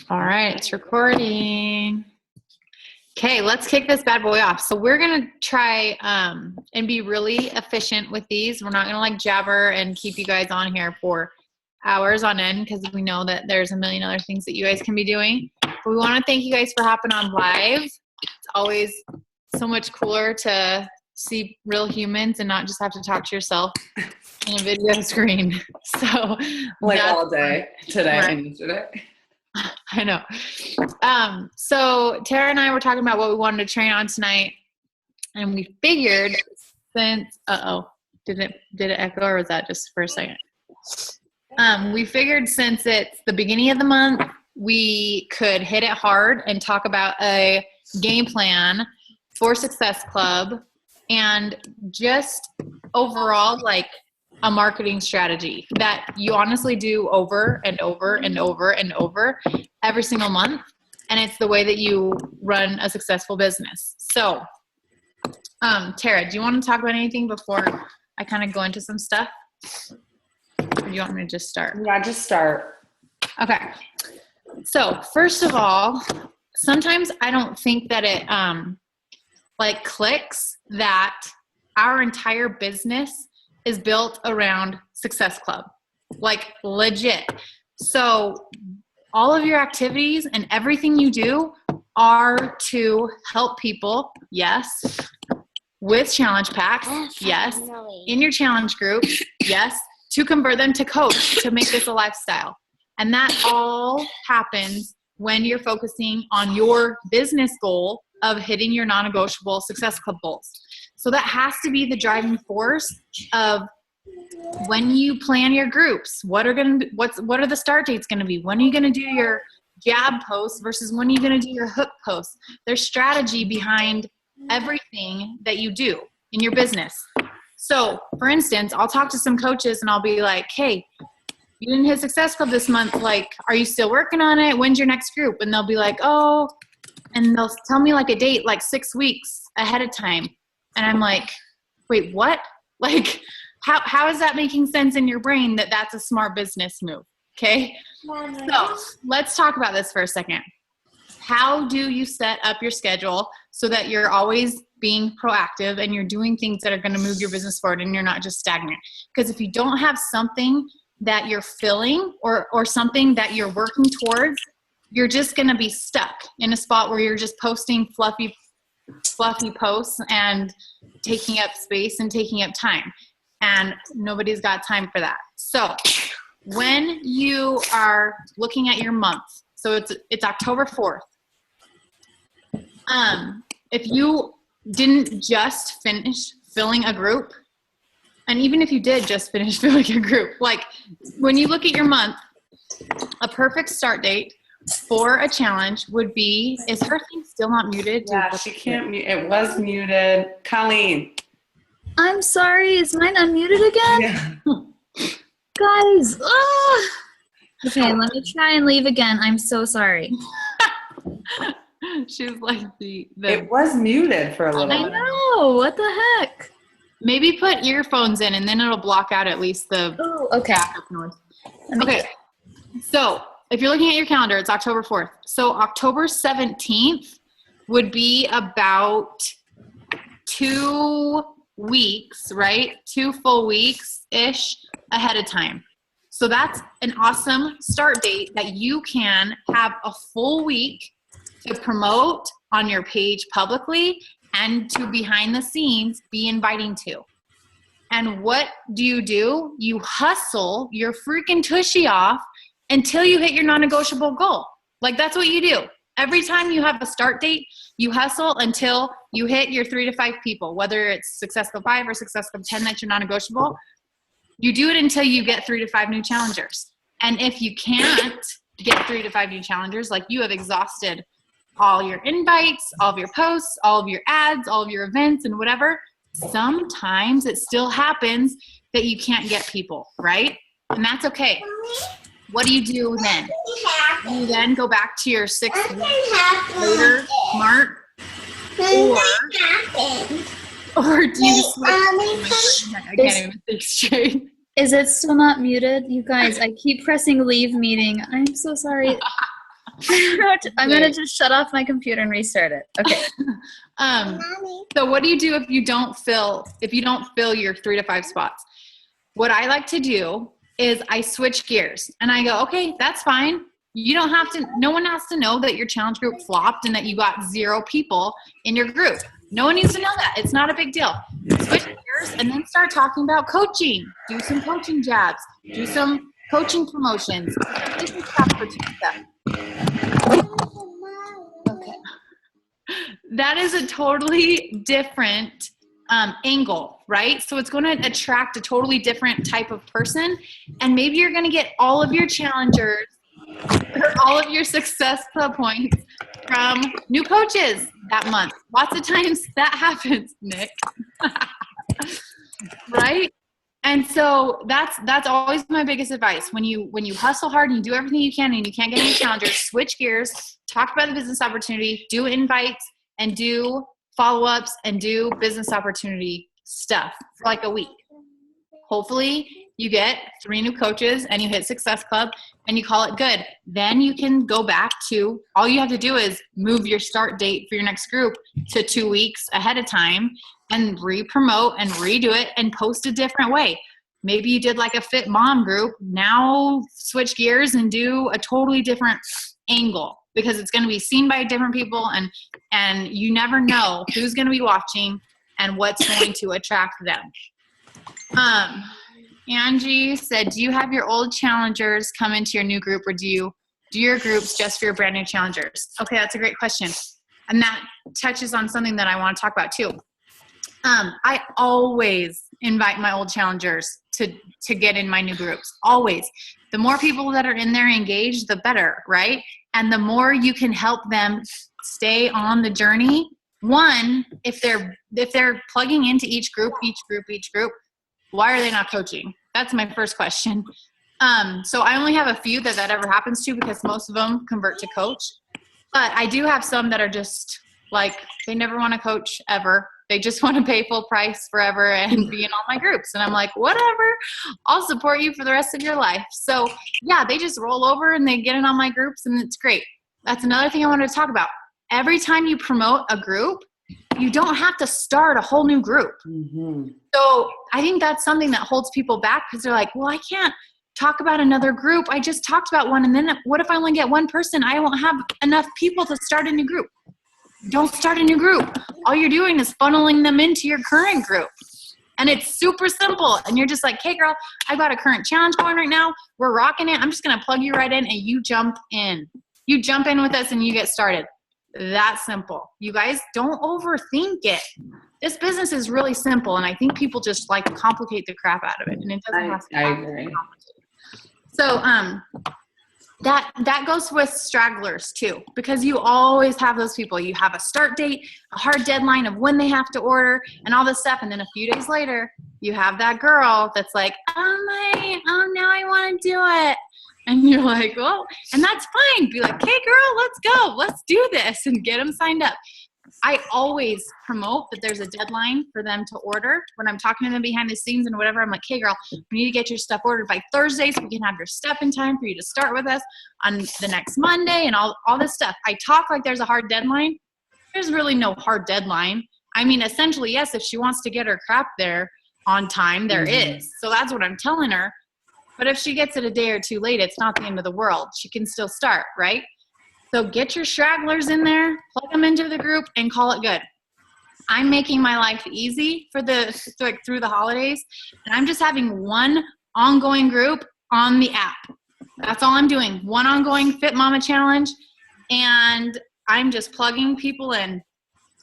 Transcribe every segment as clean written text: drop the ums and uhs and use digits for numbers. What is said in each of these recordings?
All right, it's recording. Okay, let's kick this bad boy off. So we're going to try and be really efficient with these. We're not going to like jabber and keep you guys on here for hours on end because we know that there's a million other things that you guys can be doing. But we want to thank you guys for hopping on live. It's always so much cooler to see real humans and not just have to talk to yourself in a video screen. So like all day today right. and yesterday. I know. So Tara and I were talking about what we wanted to train on tonight, and we figured since did it echo, or was that just for a second? We figured since it's the beginning of the month, we could hit it hard and talk about a game plan for Success Club and just overall like a marketing strategy that you honestly do over and over and over and over every single month. And it's the way that you run a successful business. So, Tara, do you want to talk about anything before I kind of go into some stuff? Or do you want me to just start? Yeah, just start. Okay. So first of all, sometimes I don't think that it like clicks that our entire business is built around Success Club, like legit. So all of your activities and everything you do are to help people, yes, with challenge packs, yes, in your challenge group, yes, to convert them to coach, to make this a lifestyle. And that all happens when you're focusing on your business goal of hitting your non-negotiable Success Club goals. So that has to be the driving force of when you plan your groups. What are the start dates going to be? When are you going to do your jab posts versus when are you going to do your hook posts? There's strategy behind everything that you do in your business. So, for instance, I'll talk to some coaches and I'll be like, "Hey, you didn't hit Success Club this month. Like, are you still working on it? When's your next group?" And they'll be like, "Oh," and they'll tell me like a date like 6 weeks ahead of time. And I'm like, wait, what? Like, how is that making sense in your brain that that's a smart business move? Okay. So let's talk about this for a second. How do you set up your schedule so that you're always being proactive and you're doing things that are going to move your business forward and you're not just stagnant? Because if you don't have something that you're filling or something that you're working towards, you're just going to be stuck in a spot where you're just posting fluffy posts and taking up space and taking up time. And nobody's got time for that. So when you are looking at your month, so it's October 4th. If you didn't just finish filling a group, and even if you did just finish filling a group, like when you look at your month, a perfect start date for a challenge would be, is her thing still not muted? Yeah, she can't mute. It was muted. Colleen. I'm sorry. Is mine unmuted again? Yeah. Guys. Oh. Okay, let me try and leave again. I'm so sorry. She's like the It was muted for a little bit. I know. What the heck? Maybe put earphones in and then it'll block out at least the okay. backup noise. Okay. So if you're looking at your calendar, it's October 4th. So October 17th would be about 2 weeks, right? 2 full weeks-ish ahead of time. So that's an awesome start date that you can have a full week to promote on your page publicly and to behind the scenes be inviting to. And what do? You hustle your freaking tushy off until you hit your non-negotiable goal. Like that's what you do. Every time you have a start date, you hustle until you hit your 3 to 5 people, whether it's Success Club 5 or Success Club 10 that's your non-negotiable. You do it until you get 3 to 5 new challengers. And if you can't get 3 to 5 new challengers, like you have exhausted all your invites, all of your posts, all of your ads, all of your events and whatever, sometimes it still happens that you can't get people, right? And that's okay. What do you do then? You then go back to your 6 weeks later mark, or do you switch? I can't even think straight. Is it still not muted? You guys, I keep pressing leave meeting. I'm so sorry. I'm going to just shut off my computer and restart it. Okay. So what do you do if you don't fill your 3 to 5 spots? What I like to do is I switch gears and I go, okay, that's fine. No one has to know that your challenge group flopped and that you got 0 people in your group. No one needs to know that. It's not a big deal. Switch gears and then start talking about coaching. Do some coaching jabs. Do some coaching promotions. Business opportunity stuff. Okay. That is a totally different angle, right? So it's going to attract a totally different type of person. And maybe you're going to get all of your challengers or all of your success club points from new coaches that month. Lots of times that happens, Nick. Right? And so that's always my biggest advice. When you hustle hard and you do everything you can and you can't get any challengers, switch gears, talk about the business opportunity, do invites and do follow-ups and do business opportunity stuff for like a week. Hopefully you get 3 new coaches and you hit Success Club and you call it good. Then you can go back to, all you have to do is move your start date for your next group to 2 weeks ahead of time and re-promote and redo it and post a different way. Maybe you did like a fit mom group. Now switch gears and do a totally different angle because it's going to be seen by different people and you never know who's going to be watching and what's going to attract them. Angie said, do you have your old challengers come into your new group or do you do your groups just for your brand new challengers? Okay, that's a great question. And that touches on something that I want to talk about too. I always invite my old challengers to get in my new groups. Always. The more people that are in there engaged, the better, right? And the more you can help them stay on the journey. One, if they're plugging into each group, why are they not coaching? That's my first question. So I only have a few that ever happens to because most of them convert to coach. But I do have some that are just like, they never want to coach ever. They just want to pay full price forever and be in all my groups. And I'm like, whatever, I'll support you for the rest of your life. So yeah, they just roll over and they get in all my groups and it's great. That's another thing I wanted to talk about. Every time you promote a group, you don't have to start a whole new group. Mm-hmm. So I think that's something that holds people back because they're like, well, I can't talk about another group. I just talked about one. And then what if I only get one person? I won't have enough people to start a new group. Don't start a new group. All you're doing is funneling them into your current group. And it's super simple. And you're just like, hey girl, I got a current challenge going right now. We're rocking it. I'm just going to plug you right in and you jump in. You jump in with us and you get started. That simple. You guys don't overthink it. This business is really simple. And I think people just like complicate the crap out of it. And it doesn't have to be complicated. So, that goes with stragglers too, because you always have those people. You have a start date, a hard deadline of when they have to order and all this stuff. And then a few days later, you have that girl that's like, oh, now I want to do it. And you're like, well, and that's fine. Be like, hey girl, let's go. Let's do this and get them signed up. I always promote that there's a deadline for them to order. When I'm talking to them behind the scenes and whatever, I'm like, hey girl, we need to get your stuff ordered by Thursday so we can have your stuff in time for you to start with us on the next Monday and all this stuff. I talk like there's a hard deadline. There's really no hard deadline. I mean, essentially, yes, if she wants to get her crap there on time, there is. So that's what I'm telling her. But if she gets it a day or two late, it's not the end of the world. She can still start, right? So get your stragglers in there, plug them into the group, and call it good. I'm making my life easy for through the holidays, and I'm just having one ongoing group on the app. That's all I'm doing. One ongoing Fit Mama Challenge, and I'm just plugging people in.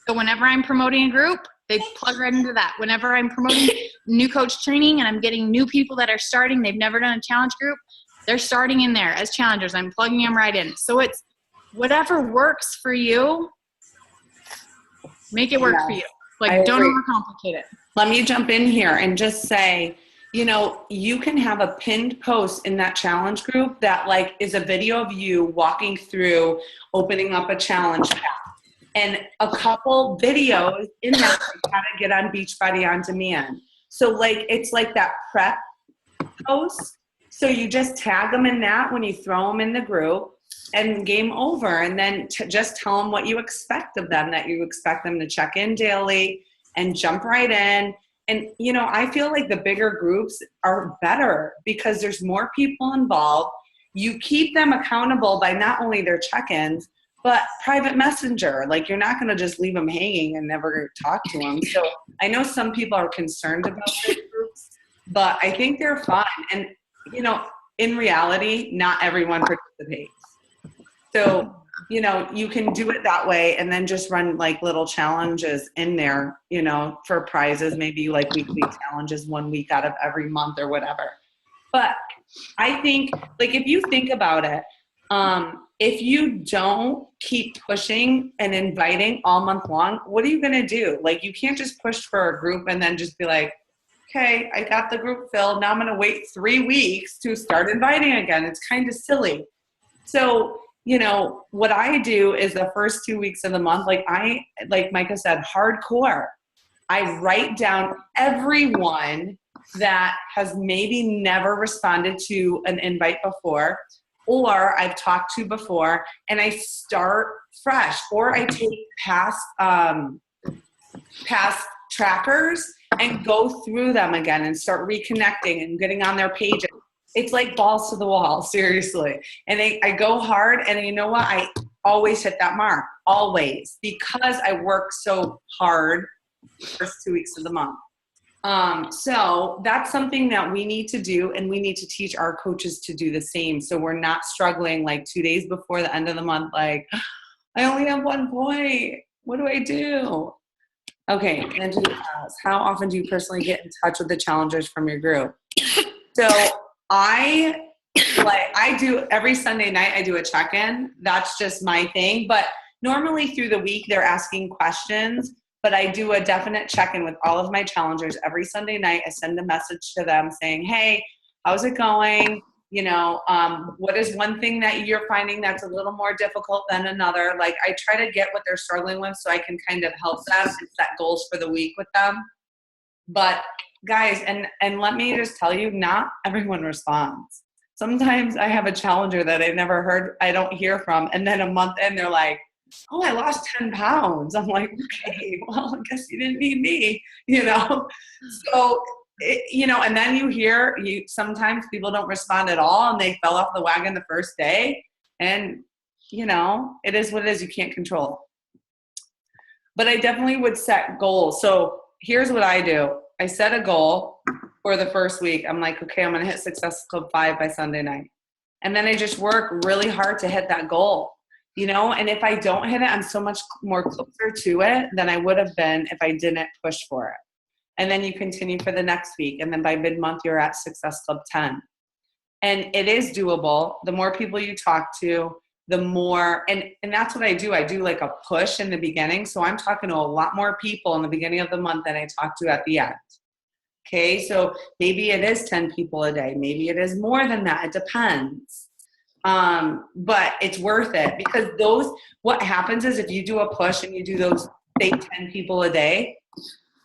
So whenever I'm promoting a group, they plug right into that. Whenever I'm promoting new coach training and I'm getting new people that are starting, they've never done a challenge group, they're starting in there as challengers. I'm plugging them right in. So it's whatever works for you, make it work for you. Like, don't overcomplicate it. Let me jump in here and just say, you can have a pinned post in that challenge group that like is a video of you walking through opening up a challenge path. And a couple videos in that how to get on Beachbody On Demand. So like, it's like that prep posts. So you just tag them in that when you throw them in the group, and game over. And then just tell them what you expect of them, that you expect them to check in daily and jump right in. And, you know, I feel like the bigger groups are better because there's more people involved. You keep them accountable by not only their check-ins, but private messenger. Like, you're not going to just leave them hanging and never talk to them. So I know some people are concerned about big groups, but I think they're fun. And, you know, in reality, not everyone participates. So, you know, you can do it that way and then just run like little challenges in there, you know, for prizes, maybe like weekly challenges 1 week out of every month or whatever. But I think, like, if you think about it, if you don't keep pushing and inviting all month long, what are you going to do? Like, you can't just push for a group and then just be like, okay, I got the group filled. Now I'm going to wait 3 weeks to start inviting again. It's kind of silly. So, you know, what I do is the first 2 weeks of the month, like Micah said, hardcore. I write down everyone that has maybe never responded to an invite before, or I've talked to before, and I start fresh, or I take past trackers and go through them again and start reconnecting and getting on their pages. It's like balls to the wall, seriously. And I go hard, and you know what? I always hit that mark, always, because I work so hard the first 2 weeks of the month. So that's something that we need to do, and we need to teach our coaches to do the same. So we're not struggling like 2 days before the end of the month, like, I only have 1 point. What do I do? Okay, and to ask, how often do you personally get in touch with the challengers from your group? So I do every Sunday night, I do a check-in. That's just my thing. But normally through the week, they're asking questions. But I do a definite check-in with all of my challengers every Sunday night. I send a message to them saying, hey, how's it going? You know, what is one thing that you're finding that's a little more difficult than another? Like, I try to get what they're struggling with so I can kind of help them and set goals for the week with them. But guys, and let me just tell you, not everyone responds. Sometimes I have a challenger that I don't hear from, and then a month in, they're like, oh, I lost 10 pounds. I'm like, okay, well, I guess you didn't need me, you know? So, you know, and then sometimes people don't respond at all, and they fell off the wagon the first day, and, you know, it is what it is. You can't control. But I definitely would set goals. So here's what I do. I set a goal for the first week. I'm like, okay, I'm going to hit Success Club 5 by Sunday night. And then I just work really hard to hit that goal, you know? And if I don't hit it, I'm so much more closer to it than I would have been if I didn't push for it. And then you continue for the next week. And then by mid-month, you're at Success Club 10. And it is doable. The more people you talk to, the more, and that's what I do. I do like a push in the beginning. So I'm talking to a lot more people in the beginning of the month than I talk to at the end. Okay, so maybe it is 10 people a day. Maybe it is more than that. It depends. But it's worth it, because what happens is if you do a push and you do those, say, 10 people a day,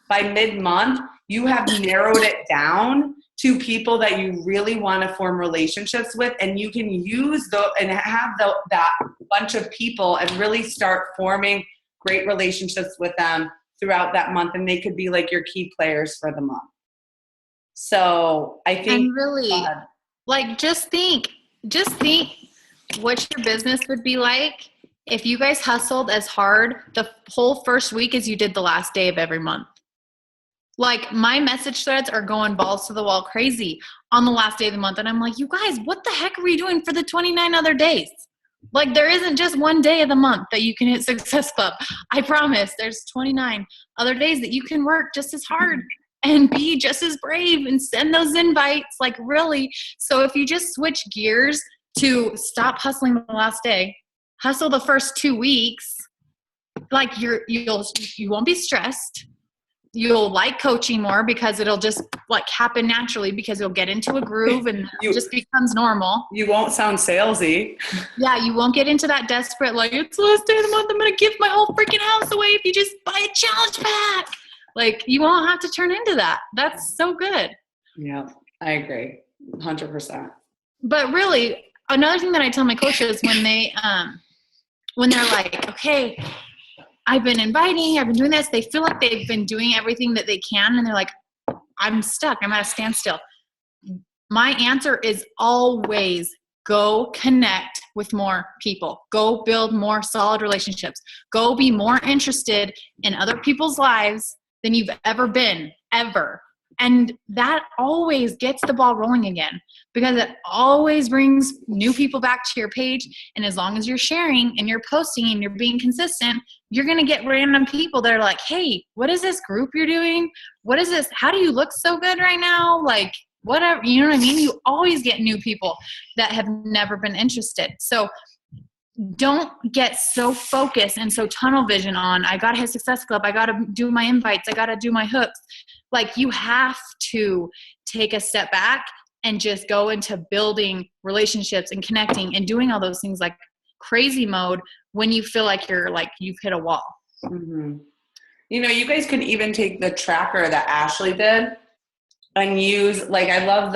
by mid-month, you have narrowed it down to people that you really want to form relationships with, and you can use that bunch of people and really start forming great relationships with them throughout that month, and they could be like your key players for the month. So I think, and really, like, just think what your business would be like if you guys hustled as hard the whole first week as you did the last day of every month. Like, my message threads are going balls to the wall crazy on the last day of the month. And I'm like, you guys, what the heck are we doing for the 29 other days? Like, there isn't just one day of the month that you can hit Success Club. I promise there's 29 other days that you can work just as hard and be just as brave and send those invites. Like, really. So if you just switch gears to stop hustling the last day, hustle the first 2 weeks, like, you won't be stressed. You'll like coaching more because it'll just like happen naturally, because you'll get into a groove and it just becomes normal. You won't sound salesy. Yeah, you won't get into that desperate, like, it's the last day of the month, I'm going to give my whole freaking house away if you just buy a challenge pack. Like, you won't have to turn into that. That's so good. Yeah, I agree. 100%. But really, another thing that I tell my coaches when they're like, okay, I've been doing this. They feel like they've been doing everything that they can. And they're like, I'm stuck. I'm at a standstill. My answer is always go connect with more people. Go build more solid relationships. Go be more interested in other people's lives than you've ever been, ever. And that always gets the ball rolling again, because it always brings new people back to your page. And as long as you're sharing and you're posting and you're being consistent, you're going to get random people that are like, hey, what is this group you're doing? What is this? How do you look so good right now? Like, whatever, you know what I mean? You always get new people that have never been interested. So don't get so focused and so tunnel vision on, I got to hit Success Club. I got to do my invites. I got to do my hooks. Like, you have to take a step back and just go into building relationships and connecting and doing all those things like crazy mode when you feel like you've hit a wall. Mm-hmm. You know, you guys can even take the tracker that Ashley did and use, like, I love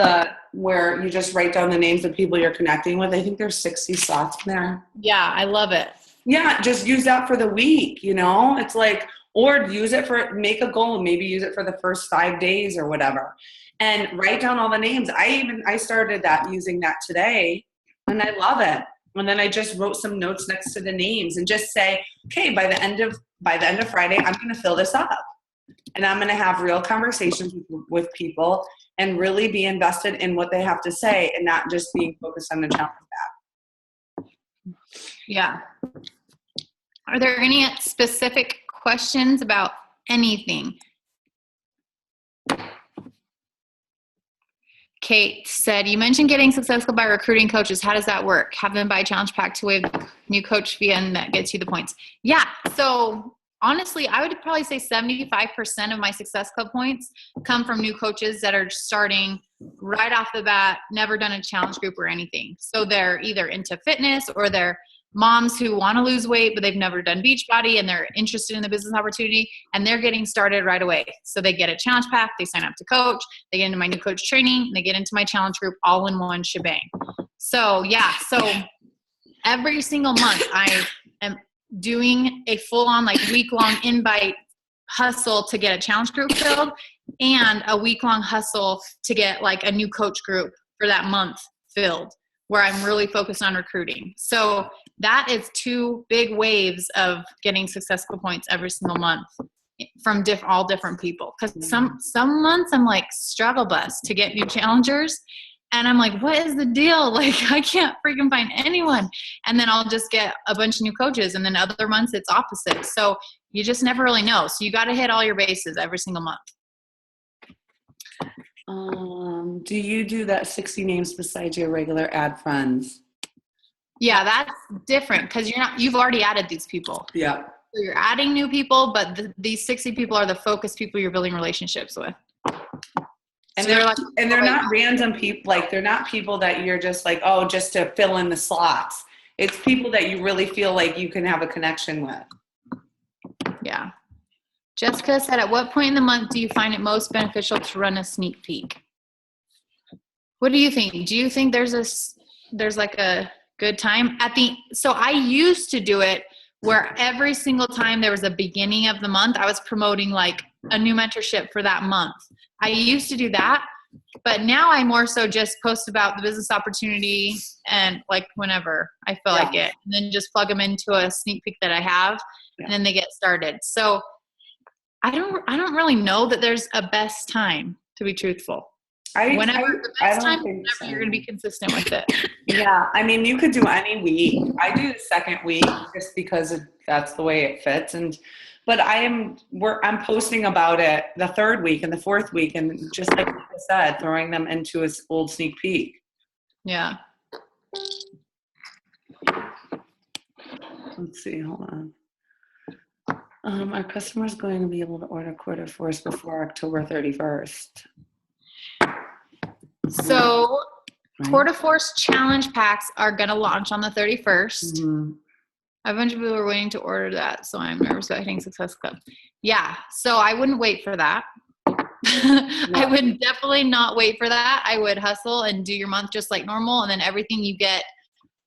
where you just write down the names of people you're connecting with. I think there's 60 slots in there. Yeah, I love it. Yeah, just use that for the week, you know? It's like, or use it make a goal, maybe use it for the first 5 days or whatever. And write down all the names. I started using that today, and I love it. And then I just wrote some notes next to the names and just say, okay, by the end of Friday, I'm going to fill this up. And I'm going to have real conversations with people and really be invested in what they have to say and not just being focused on the challenge back. Yeah. Are there any specific questions about anything? Kate said, you mentioned getting successful by recruiting coaches. How does that work? Have them buy a challenge pack to waive new coach fee and that gets you the points. Yeah. So honestly, I would probably say 75% of my Success Club points come from new coaches that are starting right off the bat, never done a challenge group or anything. So they're either into fitness or they're moms who want to lose weight, but they've never done Beachbody and they're interested in the business opportunity and they're getting started right away. So they get a challenge pack, they sign up to coach, they get into my new coach training, and they get into my challenge group all in one shebang. So yeah, so every single month I am doing a full-on like week-long invite hustle to get a challenge group filled and a week-long hustle to get like a new coach group for that month filled, where I'm really focused on recruiting. So that is 2 big waves of getting successful points every single month from all different people. Because some months I'm like struggle bus to get new challengers. And I'm like, what is the deal? Like, I can't freaking find anyone. And then I'll just get a bunch of new coaches. And then other months it's opposite. So you just never really know. So you got to hit all your bases every single month. Do you do that 60 names besides your regular add friends? Yeah, that's different because you've already added these people. Yeah. So you're adding new people, but these 60 people are the focused people you're building relationships with. And so they're not random people. Like, they're not people that you're just like, oh, just to fill in the slots. It's people that you really feel like you can have a connection with. Yeah. Jessica said, at what point in the month do you find it most beneficial to run a sneak peek? What do you think? Do you think there's like a good time so I used to do it where every single time there was a beginning of the month, I was promoting like a new mentorship for that month. I used to do that, but now I more so just post about the business opportunity and like whenever I feel like it, and then just plug them into a sneak peek that I have, and then they get started. So I don't really know that there's a best time, to be truthful. Whenever you're going to be consistent with it. Yeah, I mean, you could do any week. I do the second week just because that's the way it fits. But I'm posting about it the third week and the fourth week, and just like I said, throwing them into an old sneak peek. Yeah. Let's see. Hold on. Our customer's going to be able to order quarter force before October 31st. So Quarter Force challenge packs are going to launch on the 31st. Mm-hmm. A bunch of people are waiting to order that, so I'm nervous about hitting Success Club. Yeah, so I wouldn't wait for that. I would definitely not wait for that. I would hustle and do your month just like normal. And then everything you get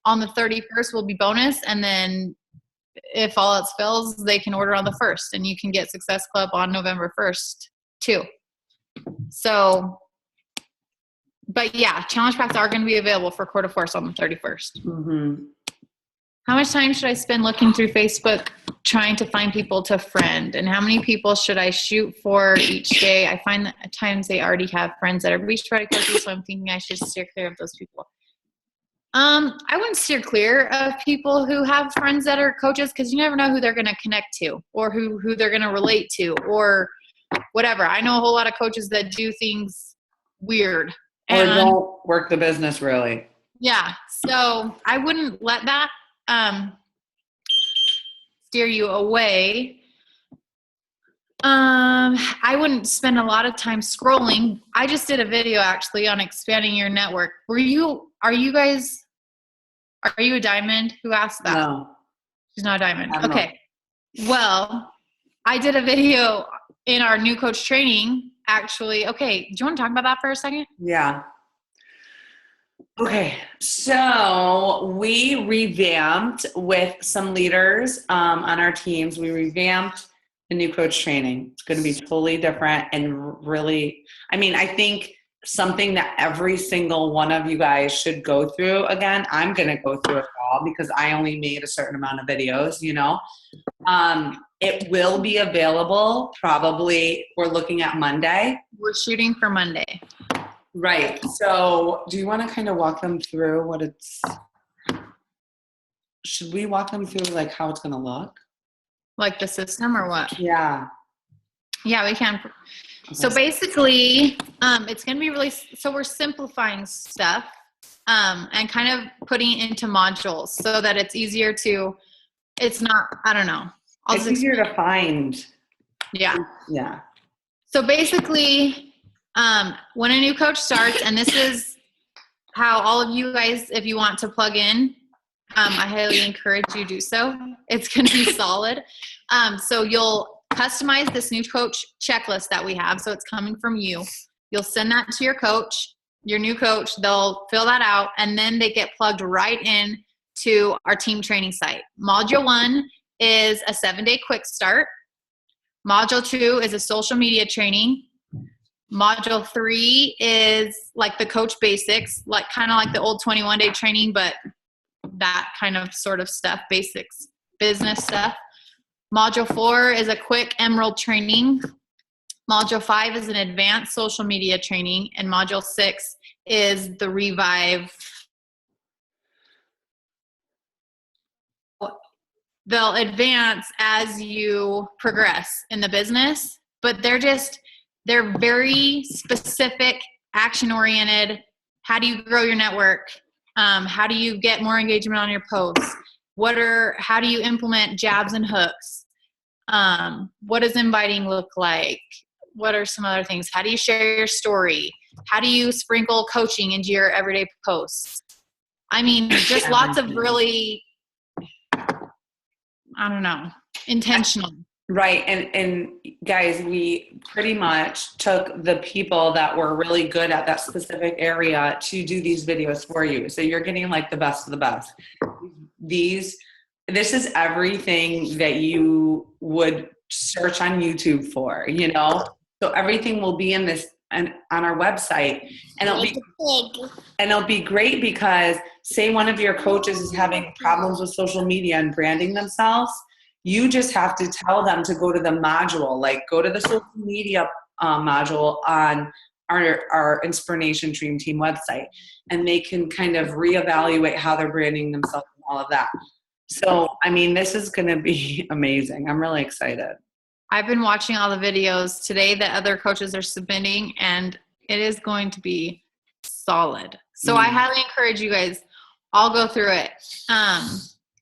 on the 31st will be bonus. And then if all else fails, they can order on the 1st, and you can get Success Club on November 1st too. So, but yeah, challenge packs are going to be available for quarter force on the 31st. Mm-hmm. How much time should I spend looking through Facebook trying to find people to friend? And how many people should I shoot for each day? I find that at times they already have friends that have reached out to coaches, so I'm thinking I should steer clear of those people. I wouldn't steer clear of people who have friends that are coaches, because you never know who they're going to connect to, or who they're going to relate to, or whatever. I know a whole lot of coaches that do things weird. Or don't work the business really. Yeah. So I wouldn't let that steer you away. I wouldn't spend a lot of time scrolling. I just did a video actually on expanding your network. Are you a diamond? Who asked that? No. She's not a diamond. I'm okay. Not. Well, I did a video in our new coach training actually. Okay. Do you want to talk about that for a second? Yeah. Okay, so we revamped with some leaders on our teams. We revamped the new coach training. It's going to be totally different and really, I mean, I think something that every single one of you guys should go through again. I'm going to go through it all because I only made a certain amount of videos, you know. It will be available probably, we're looking at Monday. We're shooting for Monday. Right. So do you want to kind of walk them through what should we walk them through like how it's going to look? Like the system or what? Yeah. Yeah, we can. Okay. So basically, it's going to be really, so we're simplifying stuff and kind of putting it into modules so that it's easier to, it's not, I don't know. It's easier to find. Yeah. Yeah. So basically, when a new coach starts, and this is how all of you guys, if you want to plug in, I highly encourage you do so. It's going to be solid. So you'll customize this new coach checklist that we have. So it's coming from you. You'll send that to your coach, your new coach. They'll fill that out, and then they get plugged right in to our team training site. Module 1 is a 7-day quick start. Module 2 is a social media training. Module 3 is like the coach basics, like kind of like the old 21-day training, but that kind of sort of stuff, basics, business stuff. Module 4 is a quick emerald training. Module 5 is an advanced social media training. And module 6 is the revive. They'll advance as you progress in the business, but they're very specific, action-oriented. How do you grow your network? How do you get more engagement on your posts? How do you implement jabs and hooks? What does inviting look like? What are some other things? How do you share your story? How do you sprinkle coaching into your everyday posts? I mean, just lots of really, I don't know, intentional. Right. And guys, we pretty much took the people that were really good at that specific area to do these videos for you. So you're getting like the best of the best. This is everything that you would search on YouTube for, you know? So everything will be in this and on our website, and it'll be great because say one of your coaches is having problems with social media and branding themselves. You just have to tell them to go to the module, like go to the social media module on our Inspiration Dream Team website, and they can kind of reevaluate how they're branding themselves and all of that. So, I mean, this is going to be amazing. I'm really excited. I've been watching all the videos today that other coaches are submitting, and it is going to be solid. So I highly encourage you guys all go through it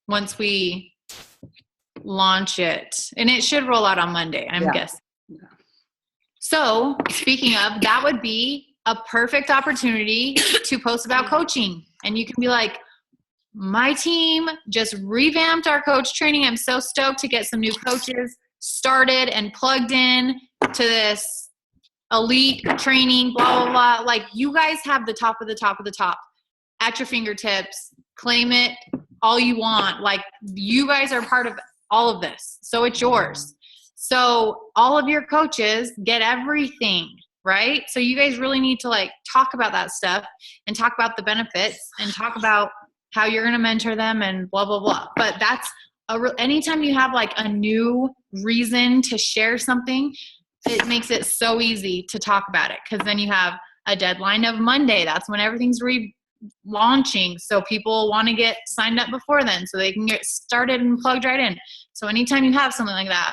once we launch it, and it should roll out on Monday, I'm guessing. Yeah. So speaking of, that would be a perfect opportunity to post about coaching, and you can be like, my team just revamped our coach training. I'm so stoked to get some new coaches started and plugged in to this elite training, blah, blah, blah. Like you guys have the top of the top of the top at your fingertips. Claim it all you want. Like you guys are part of all of this. So it's yours. So all of your coaches get everything, right? So you guys really need to like talk about that stuff and talk about the benefits and talk about how you're going to mentor them and blah, blah, blah. But that's anytime you have like a new reason to share something, it makes it so easy to talk about it. Cause then you have a deadline of Monday. That's when everything's launching. So people want to get signed up before then so they can get started and plugged right in. So anytime you have something like that,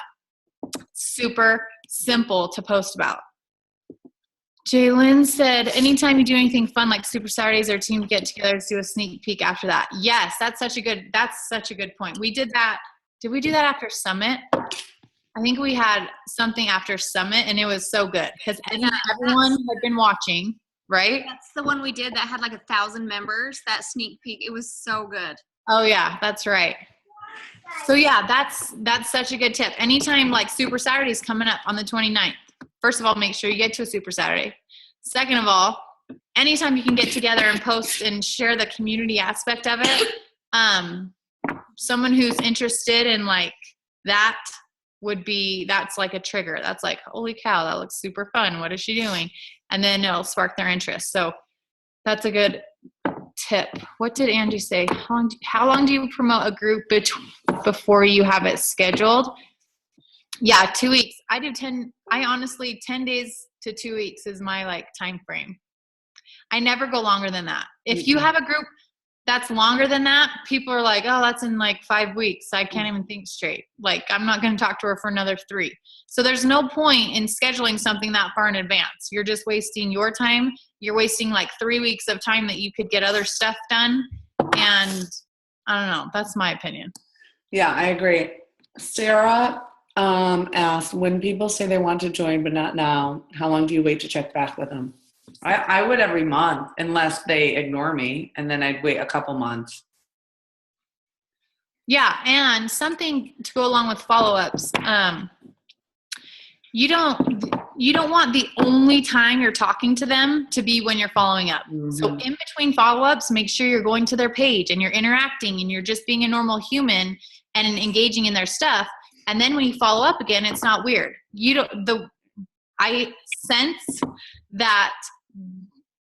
super simple to post about. Jalen said, anytime you do anything fun like Super Saturdays or team get together, do a sneak peek after that. Yes, that's such a good point. We did that. Did we do that after Summit? I think we had something after Summit and it was so good because everyone had been watching, right? That's the one we did that had like 1,000 members, that sneak peek. It was so good. Oh yeah, that's right. So yeah, that's such a good tip. Anytime like Super Saturday's coming up on the 29th, first of all, make sure you get to a Super Saturday. Second of all, anytime you can get together and post and share the community aspect of it, someone who's interested in like that that's like a trigger. That's like, holy cow, that looks super fun. What is she doing? And then it'll spark their interest. So that's a good tip. What did Angie say? How long do you promote a group before you have it scheduled? Yeah, 2 weeks. I honestly, 10 days to 2 weeks is my like time frame. I never go longer than that. If you have a group that's longer than that, people are like, oh, that's in like 5 weeks. I can't even think straight. Like, I'm not going to talk to her for another 3. So there's no point in scheduling something that far in advance. You're just wasting your time. You're wasting like 3 weeks of time that you could get other stuff done. And I don't know. That's my opinion. Yeah, I agree. Sarah asked, when people say they want to join but not now, how long do you wait to check back with them? I would every month unless they ignore me, and then I'd wait a couple months. Yeah, and something to go along with follow-ups. You don't want the only time you're talking to them to be when you're following up. Mm-hmm. So in between follow-ups, make sure you're going to their page and you're interacting and you're just being a normal human and engaging in their stuff. And then when you follow up again, it's not weird. I sense that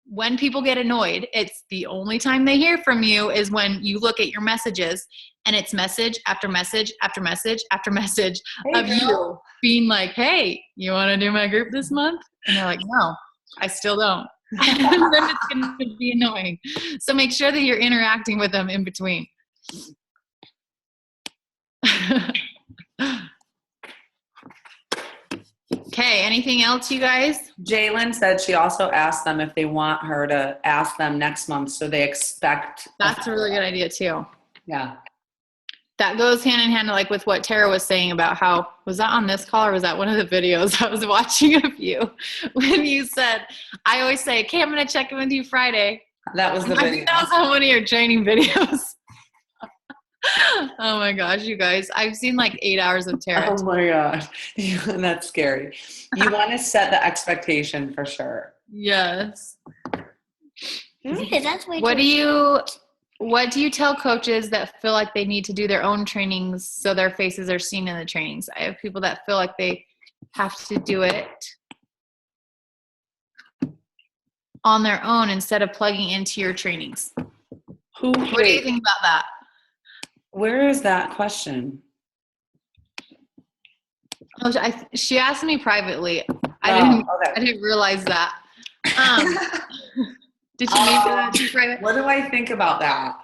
when people get annoyed, it's the only time they hear from you is when you look at your messages and it's message after message after message after message of you being like, hey, you want to do my group this month? And they're like, no, I still don't. And then it's going to be annoying. So make sure that you're interacting with them in between. Okay, anything else, you guys? Jalen said she also asked them if they want her to ask them next month, so they expect. That's a really good idea, too. Yeah. That goes hand in hand like with what Tara was saying about how, was that on this call or was that one of the videos I was watching of you? When you said, I always say, okay, I'm going to check in with you Friday. That was the video. I think that was on one of your training videos. Oh my gosh, you guys. I've seen like 8 hours of Tara. Oh my gosh. That's scary. You want to set the expectation for sure. Yes. That's way What do you tell coaches that feel like they need to do their own trainings so their faces are seen in the trainings? I have people that feel like they have to do it on their own instead of plugging into your trainings. What do you think about that? Where is that question? Oh, she asked me privately. I didn't realize that. Did you mean for that to be private? What do I think about that?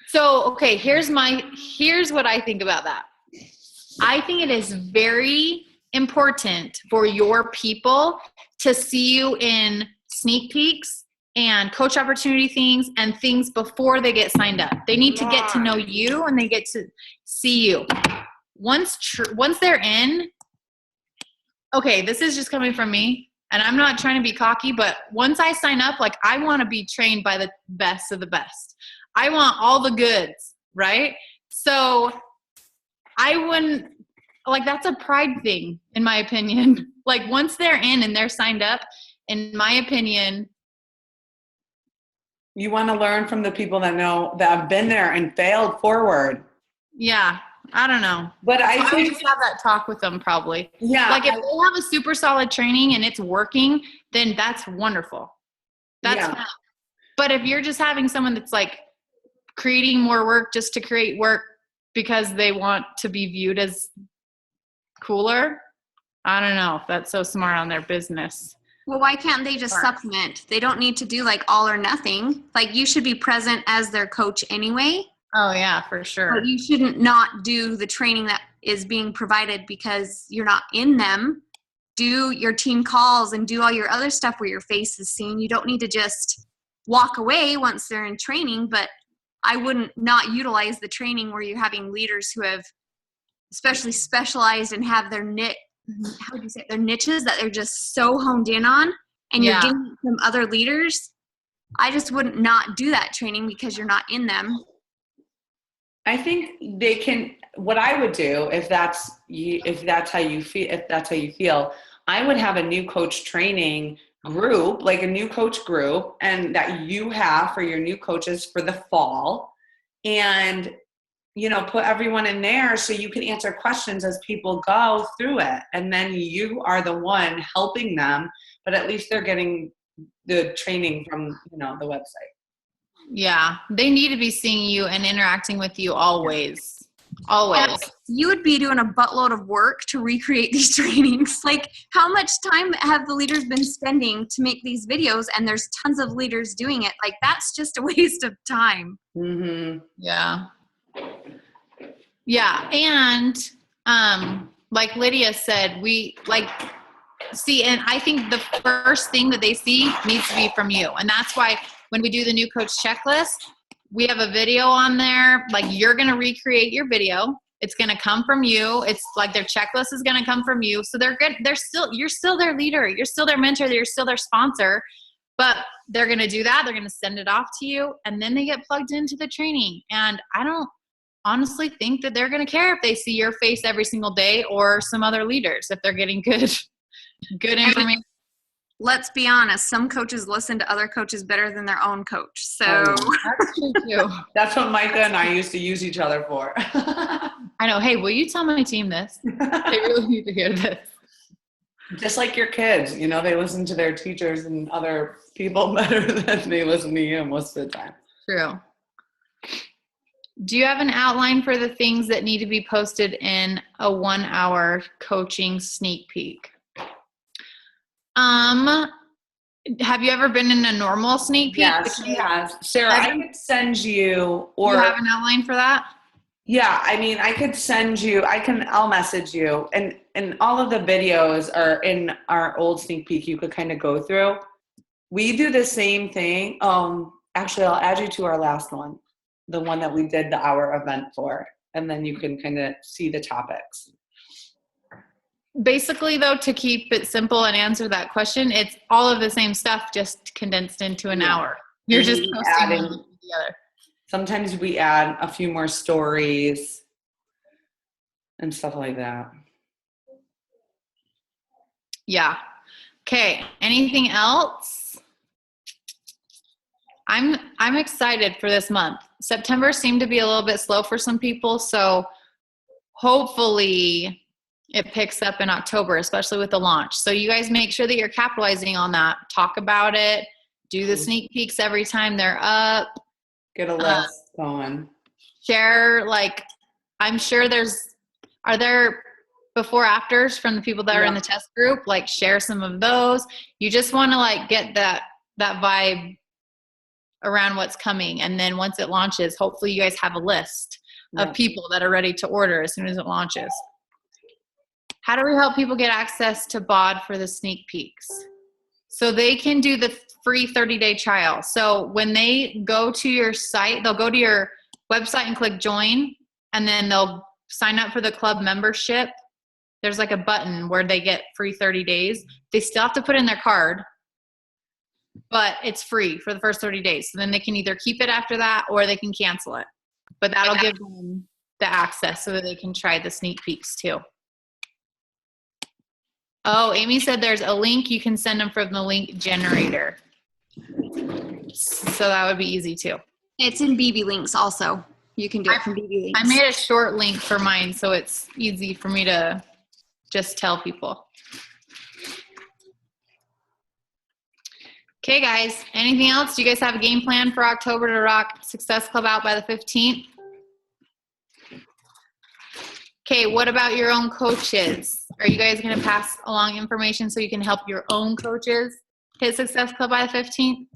So, okay, here's what I think about that. I think it is very important for your people to see you in sneak peeks and coach opportunity things and things before they get signed up. They need to get to know you and they get to see you. Once they're in, okay, this is just coming from me and I'm not trying to be cocky, but once I sign up, like I want to be trained by the best of the best. I want all the goods, right? So I wouldn't like, that's a pride thing, in my opinion. Like, once they're in and they're signed up, in my opinion. You want to learn from the people that have been there and failed forward. Yeah. I don't know. But I would think just have that talk with them probably. Yeah. Like, if they have a super solid training and it's working, then that's wonderful. That's fine. But if you're just having someone that's like creating more work just to create work because they want to be viewed as cooler, I don't know if that's so smart on their business. Well, why can't they just supplement? They don't need to do like all or nothing. Like, you should be present as their coach anyway. Oh yeah, for sure. But you shouldn't not do the training that is being provided because you're not in them. Do your team calls and do all your other stuff where your face is seen. You don't need to just walk away once they're in training, but I wouldn't not utilize the training where you're having leaders who have especially specialized and have their their niches that they're just so honed in on, and you're getting it from other leaders. I just wouldn't not do that training because you're not in them. I think they can. What I would do if that's how you feel, I would have a new coach training group, like a new coach group, and that you have for your new coaches for the fall, and put everyone in there so you can answer questions as people go through it, and then you are the one helping them, but at least they're getting the training from the website. Yeah, they need to be seeing you and interacting with you always. You would be doing a buttload of work to recreate these trainings. Like, how much time have the leaders been spending to make these videos? And there's tons of leaders doing it. Like, that's just a waste of time. Mm-hmm. Yeah. Yeah. And like Lydia said, and I think the first thing that they see needs to be from you. And that's why when we do the new coach checklist, we have a video on there. Like, you're going to recreate your video. It's going to come from you. It's like their checklist is going to come from you. So they're good. You're still their leader. You're still their mentor. You're still their sponsor, but they're going to do that. They're going to send it off to you, and then they get plugged into the training. And I don't honestly think that they're going to care if they see your face every single day or some other leaders, if they're getting good information. Let's be honest, some coaches listen to other coaches better than their own coach. So that's true too. That's what Micah and I used to use each other for. I know. Hey, will you tell my team this? They really need to hear this. Just like your kids, they listen to their teachers and other people better than they listen to you most of the time. True. Do you have an outline for the things that need to be posted in a 1-hour coaching sneak peek? Have you ever been in a normal sneak peek? Yes, she has. Sarah, I could send you, or you have an outline for that? Yeah, I mean, I could send you. I'll message you, and all of the videos are in our old sneak peek. You could kind of go through. We do the same thing. Actually, I'll add you to our last one, the one that we did the hour event for, and then you can kind of see the topics. Basically, though, to keep it simple and answer that question, it's all of the same stuff, just condensed into an hour. You're just posting one together. Sometimes we add a few more stories and stuff like that. Yeah. Okay. Anything else? I'm excited for this month. September seemed to be a little bit slow for some people, so hopefully it picks up in October, especially with the launch. So you guys make sure that you're capitalizing on that. Talk about it. Do the sneak peeks every time they're up. Get a list going. Share, I'm sure are there before afters from the people that are in the test group? Share some of those. You just want to get that vibe around what's coming. And then once it launches, hopefully you guys have a list of people that are ready to order as soon as it launches. How do we help people get access to BOD for the sneak peeks? So they can do the free 30-day trial. So when they go to your site, they'll go to your website and click join, and then they'll sign up for the club membership. There's a button where they get free 30 days. They still have to put in their card, but it's free for the first 30 days. So then they can either keep it after that or they can cancel it. But that'll give them the access so that they can try the sneak peeks too. Oh, Amy said there's a link. You can send them from the link generator. So that would be easy too. It's in BB Links also. You can do it from BB Links. I made a short link for mine, so it's easy for me to just tell people. Okay, guys, anything else? Do you guys have a game plan for October to rock Success Club out by the 15th? Okay, what about your own coaches? Are you guys going to pass along information so you can help your own coaches hit Success Club by the 15th?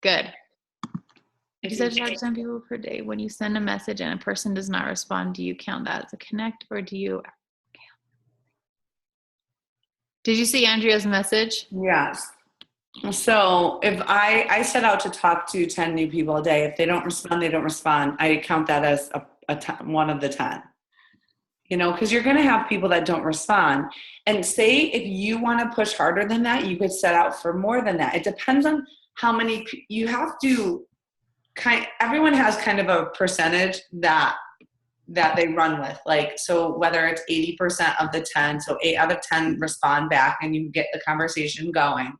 Good. You said charge 10 people per day. When you send a message and a person does not respond, do you count that as a connect or do you? Did you see Andrea's message? Yes. So if I set out to talk to 10 new people a day, if they don't respond, they don't respond. I count that as one of the 10. You know, because you're going to have people that don't respond. And say if you want to push harder than that, you could set out for more than that. It depends on how many you have to. Everyone has kind of a percentage that they run with. Like, so whether it's 80% of the 10, so 8 out of 10 respond back and you get the conversation going.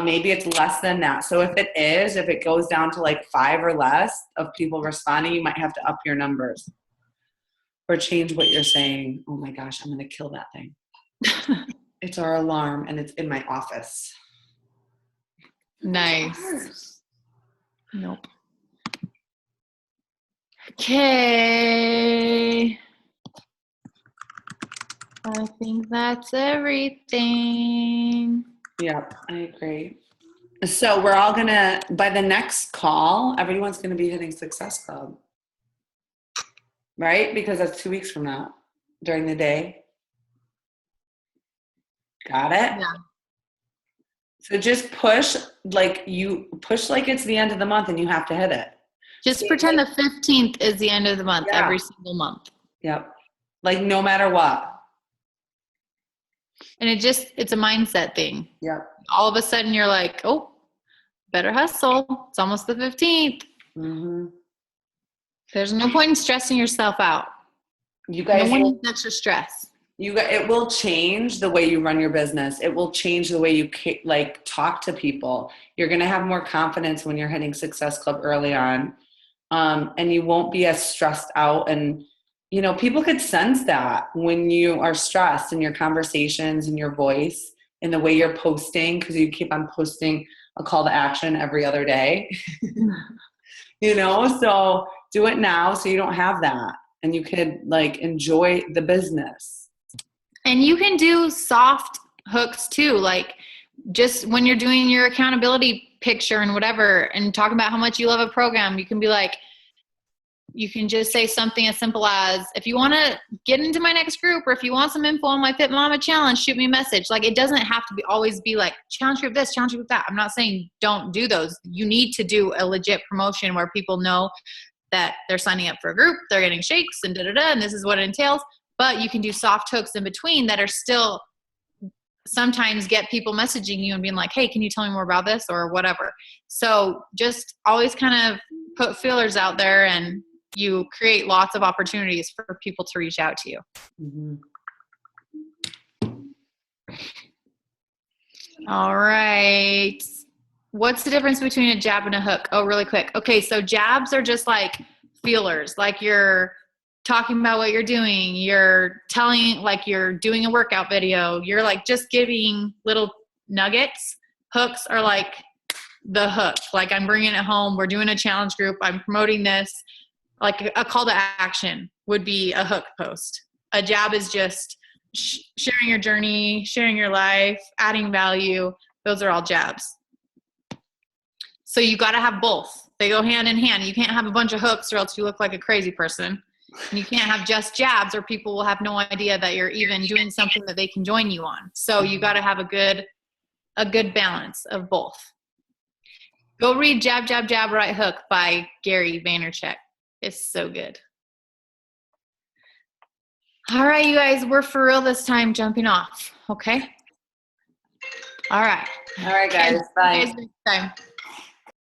Maybe it's less than that. So if it goes down to like 5 or less of people responding, you might have to up your numbers or change what you're saying. Oh my gosh, I'm going to kill that thing. It's our alarm and it's in my office. Nice. Nope. Okay. I think that's everything. Yep, I agree. So we're all gonna, by the next call, everyone's gonna be hitting Success Club. Right? Because that's 2 weeks from now during the day. Got it? Yeah. So just push like it's the end of the month and you have to hit it. Just pretend the 15th is the end of the month every single month. Yep. Like no matter what. And it's a mindset thing. Yep. All of a sudden you're like, oh, better hustle. It's almost the 15th. Mm-hmm. There's no point in stressing yourself out. You guys, no one needs extra stress. It will change the way you run your business. It will change the way you talk to people. You're going to have more confidence when you're hitting Success Club early on. And you won't be as stressed out. And, you know, people could sense that when you are stressed in your conversations and your voice and the way you're posting, because you keep on posting a call to action every other day. You know, so do it now so you don't have that. And you could enjoy the business. And you can do soft hooks too. Like just when you're doing your accountability picture and whatever and talking about how much you love a program, you can be like, you can just say something as simple as, if you want to get into my next group or if you want some info on my Fit Mama challenge, shoot me a message. Like it doesn't have to always be like challenge group this, challenge group that. I'm not saying don't do those. You need to do a legit promotion where people know that they're signing up for a group, they're getting shakes and and this is what it entails. But you can do soft hooks in between that are still sometimes get people messaging you and being like, hey, can you tell me more about this or whatever. So just always kind of put feelers out there and you create lots of opportunities for people to reach out to you. Mm-hmm. All right. What's the difference between a jab and a hook? Oh, really quick. Okay, so jabs are just like feelers, like you're talking about what you're doing. You're telling, like you're doing a workout video. You're like just giving little nuggets. Hooks are like the hook. Like I'm bringing it home. We're doing a challenge group. I'm promoting this. Like a call to action would be a hook post. A jab is just sharing your journey, sharing your life, adding value. Those are all jabs. So you got to have both. They go hand in hand. You can't have a bunch of hooks or else you look like a crazy person. And you can't have just jabs or people will have no idea that you're even doing something that they can join you on. So you got to have a good balance of both. Go read Jab, Jab, Jab, Right Hook by Gary Vaynerchuk. It's so good. All right, you guys, we're for real this time jumping off. Okay. All right. All right, guys. Bye. See you guys next time.